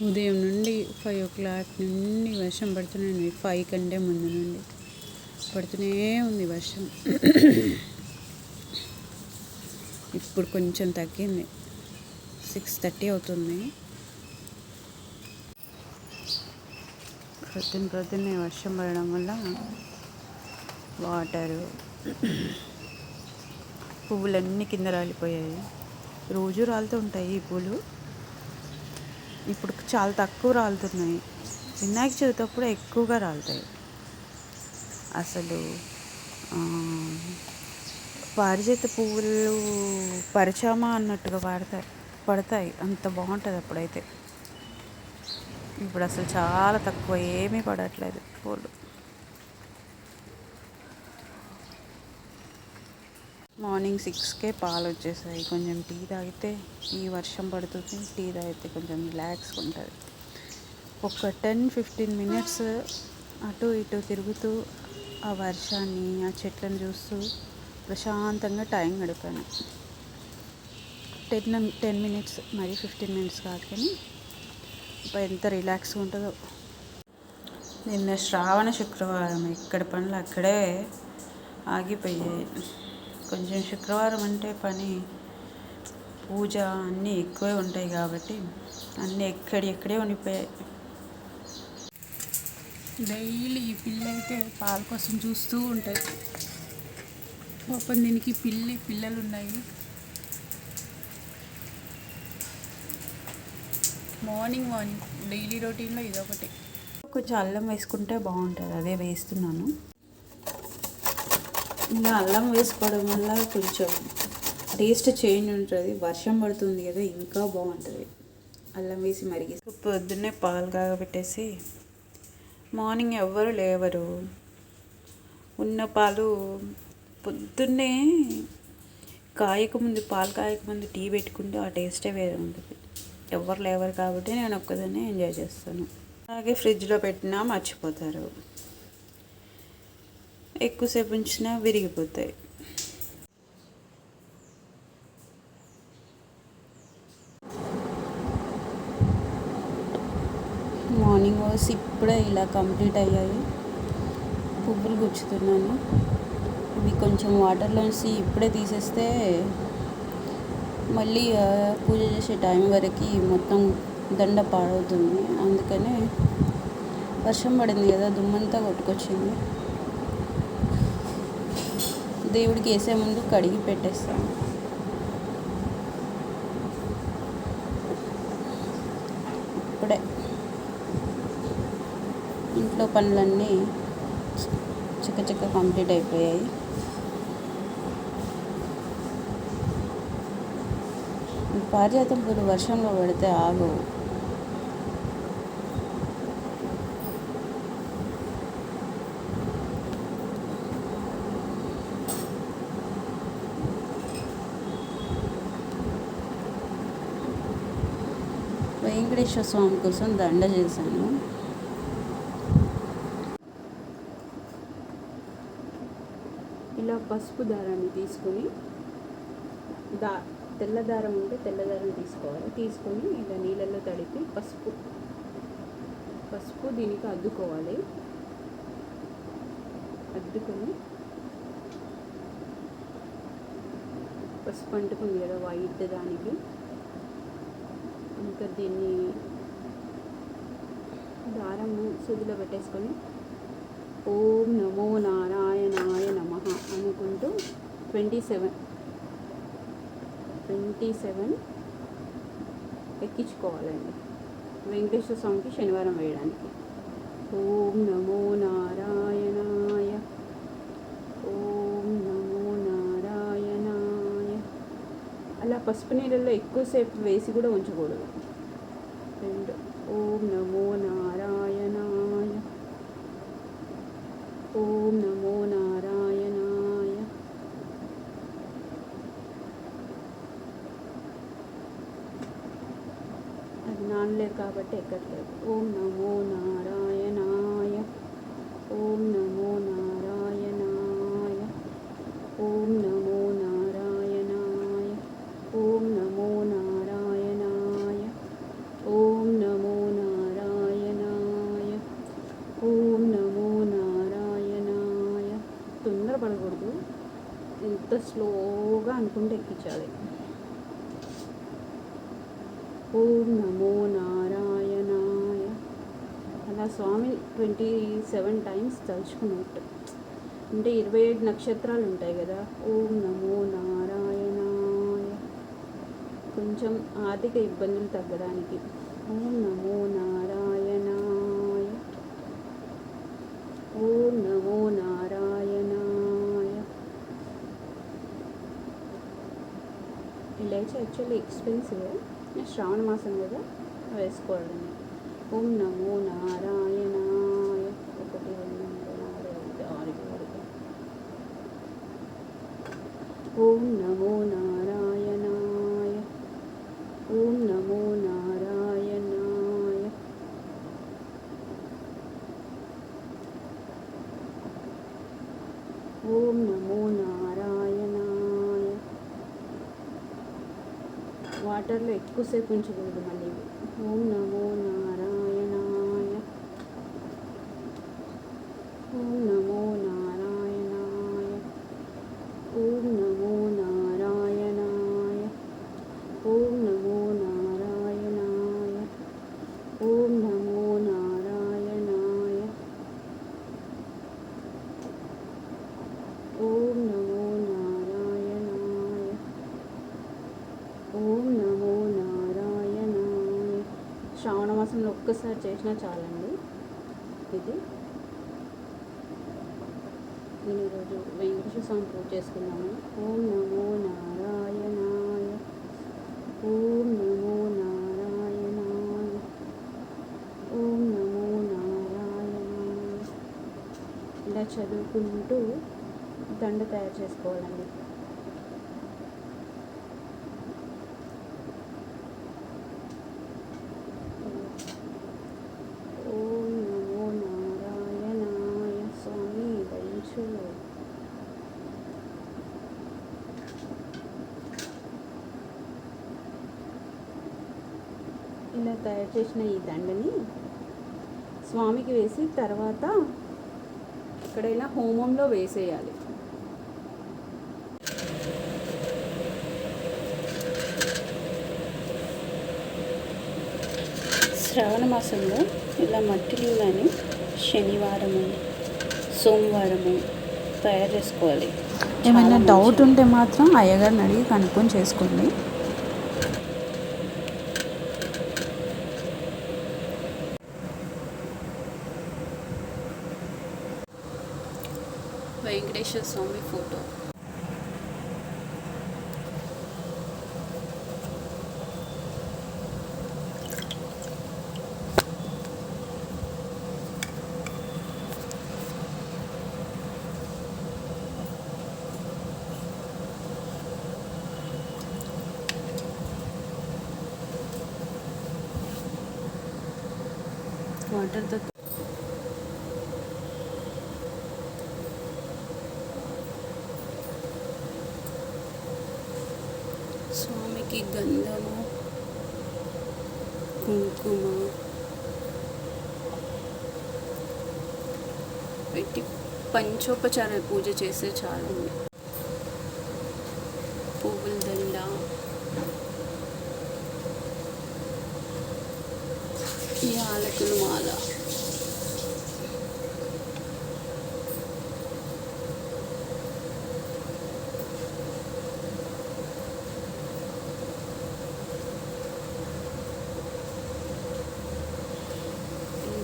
ఉదయం నుండి 5 o'clock నుండి వర్షం పడుతూనే ఉంది. 5 కంటే ముందు నుండి పడుతూనే ఉంది వర్షం. ఇప్పుడు కొంచెం తగ్గింది. 6:30 అవుతుంది. ప్రొద్దున్నే వర్షం పడడం వల్ల వాటరు పువ్వులన్నీ కింద రాలిపోయాయి. రోజు రాలుతూ ఉంటాయి ఈ పూలు. ఇప్పుడు చాలా తక్కువ రాలుతున్నాయి. వినాయక చవితి అప్పుడు ఎక్కువగా రాలుతాయి. అసలు పారిజాత పువ్వులు పరిచమా అన్నట్టుగా పడతాయి. అంత బాగుంటుంది అప్పుడైతే. ఇప్పుడు అసలు చాలా తక్కువ, ఏమీ పడట్లేదు పూలు. మార్నింగ్ 6కే పాలు వచ్చేసాయి. కొంచెం టీ తాగితే, ఈ వర్షం పడుతుంది, టీ తాగితే కొంచెం రిలాక్స్గా ఉంటుంది. ఒక 10-15 మినిట్స్ అటు ఇటు తిరుగుతూ ఆ వర్షాన్ని, ఆ చెట్లను చూస్తూ ప్రశాంతంగా టైం గడిపాను. 10 మినిట్స్, మరి 15 మినిట్స్ కాదు, కానీ ఎంత రిలాక్స్గా ఉంటుందో. నిన్న శ్రావణ శుక్రవారం, ఎక్కడ పనులు అక్కడే ఆగిపోయాయి. కొంచెం శుక్రవారం అంటే పని, పూజ అన్నీ ఎక్కువే ఉంటాయి కాబట్టి అన్నీ ఎక్కడే ఉండిపోయాయి. డైలీ ఈ పిల్ల అయితే పాల కోసం చూస్తూ ఉంటుంది. పాపం దీనికి పిల్లలు ఉన్నాయి. మార్నింగ్ డైలీ రొటీన్లో ఇదొకటి. కొంచెం అల్లం వేసుకుంటే బాగుంటుంది, అదే వేస్తున్నాను. ఇలా అల్లం వేసుకోవడం వల్ల కొంచెం టేస్ట్ చేంజ్ ఉంటుంది. వర్షం పడుతుంది కదా, ఇంకా బాగుంటుంది అల్లం వేసి మరిగిస్తే. పొద్దున్నే పాలు కాగబెట్టేసి, మార్నింగ్ ఎవ్వరు లేవరు, ఉన్న పాలు పొద్దున్నే పాలు కాయకముందు టీ పెట్టుకుంటే ఆ టేస్టే వేరే ఉంటుంది. ఎవరు లేవరు కాబట్టి నేను ఒక్కదాన్నే ఎంజాయ్ చేస్తాను. అలాగే ఫ్రిడ్జ్లో పెట్టినా మర్చిపోతారు, ఎక్కువసేపు ఉంచినా విరిగిపోతాయి. మార్నింగ్ వాస్ ఇప్పుడే ఇలా కంప్లీట్ అయ్యాయి. పువ్వులు గుచ్చుతున్నాను. ఇవి కొంచెం వాటర్లోంచి ఇప్పుడే తీసేస్తే మళ్ళీ పూజ చేసే టైం వరకు మొత్తం దండ పాడవుతుంది. అందుకనే వర్షం పడింది కదా, దుమ్మంతా కొట్టుకొచ్చింది. దేవుడికి వేసే ముందు కడిగి పెట్టేస్తాను. ఇప్పుడే ఇంట్లో పనులన్నీ చక్క కంప్లీట్ అయిపోయాయి. పారిజాతం పూలు వర్షంలో పడితే ఆగవు. వెంకటేశ్వర స్వామి కోసం దండ చేశాను. ఇలా పసుపు దారాన్ని తీసుకొని, తెల్ల దారం ఉంటే తెల్ల దారం తీసుకోవాలి. తీసుకొని ఇలా నీళ్ళల్లో తడిపి పసుపు దీనికి అద్దుకోవాలి. అద్దుకొని పసుపు అంటుకుంది కదా వైట్ దానికి, ఇంకా దీన్ని దారం సూదిలో పెట్టేసుకొని ఓం నమో నారాయణాయ నమః అనుకుంటూ 27 ఎక్కించుకోవాలండి వెంకటేశ్వర స్వామికి శనివారం వేయడానికి. ఓం నమో నారాయణాయ, ఓం నమో నారాయణాయ. అలా పసుపు నీళ్ళల్లో ఎక్కువసేపు వేసి కూడా ఉంచకూడదు. ఓం నమో నారాయణాయ, ఓం నమో నారాయణాయ. అది నానలేదు కాబట్టి ఎక్కట్లేదు. ఓం నమో నారాయణాయ, ఓం నమో నారాయణాయ, ఓం నమో నారాయణాయ, ఓం నమో నారాయణాయ, ఓం నమో స్లోగా అనుకుంటే ఎక్కించాలి. ఓం నమో నారాయణాయ అలా స్వామి 27 టైమ్స్ తలుచుకున్నట్టు. అంటే 27 నక్షత్రాలు ఉంటాయి కదా. ఓం నమో నారాయణాయ. కొంచెం ఆర్థిక ఇబ్బందులు తగ్గడానికి. ఓం నమో నారాయణాయ. ఓం నమో నారాయణాయ. ఇలాచి యాక్చువల్లీ ఎక్స్పెన్సివ్, శ్రావణ మాసం కదా వేసుకోవాలండి. ఓం నమో నారాయణాయ. 1 2 3 4 5 6 7. ఓం నమో నారాయణాయ. ఓం నమో నారాయణాయ. ఓం నమో నారాయణాయ. వాటర్లో ఎక్కువసేపు ఉంచకూడదు మళ్ళీ. ఓం నమో నారాయణాయ. ఓం నమో నారాయణాయ. ఓం నమో నారాయణాయ. ఓం నమో నారాయణాయ. ఓం నమో నారాయణాయ. ఓం నమో నారాయణాయ. ఓం నమో నారాయణాయ. శ్రావణ మాసంలో ఒక్కసారి చేసినా చాలండి. ఇది నేను ఈరోజు వెంకటేశ్వర స్వామి పూజ చేసుకున్నాను. ఓం నమో నారాయణాయ. ఓం నమో నారాయణాయ. ఓం నమో నారాయణాయ. ఇలా చదువుకుంటూ దండ తయారు చేసుకోవాలండి. ఓం నమో నారాయణాయ. స్వామి దయించు. ఇలా తయారు చేసిన ఈ దండని స్వామికి వేసి తర్వాత ఎక్కడైనా హోమంలో వేసేయాలి. శ్రావణ మాసంలో ఇలా మట్టి లింగాన్ని శనివారము సోమవారము తయారు చేసుకోవాలి. ఏమైనా డౌట్ ఉంటే మాత్రం అయ్యగారిని అడిగి కనుక్కొని చేసుకోండి. వెంకటేశ్వర స్వామి ఫోటో. వాటర్తో స్వామికి గంధము కుంకుమ పెట్టి పంచోపచార పూజ చేస్తే చాలండి. పువ్వుల దండ, యాలకుల మాల,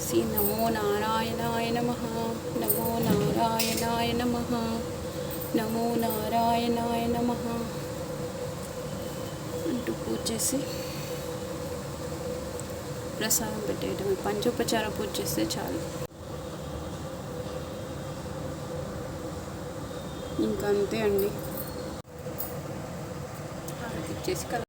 శ్రీ నమో నారాయణాయ నమః. నమో నారాయణాయ నమః. నమో నారాయణాయ నమః అంటూ పూజ చేసి ప్రసాదం పెట్టేయటం. పంచోపచార పూజ చేస్తే చాలు. ఇంకా అంతే అండి. ఇచ్చేసి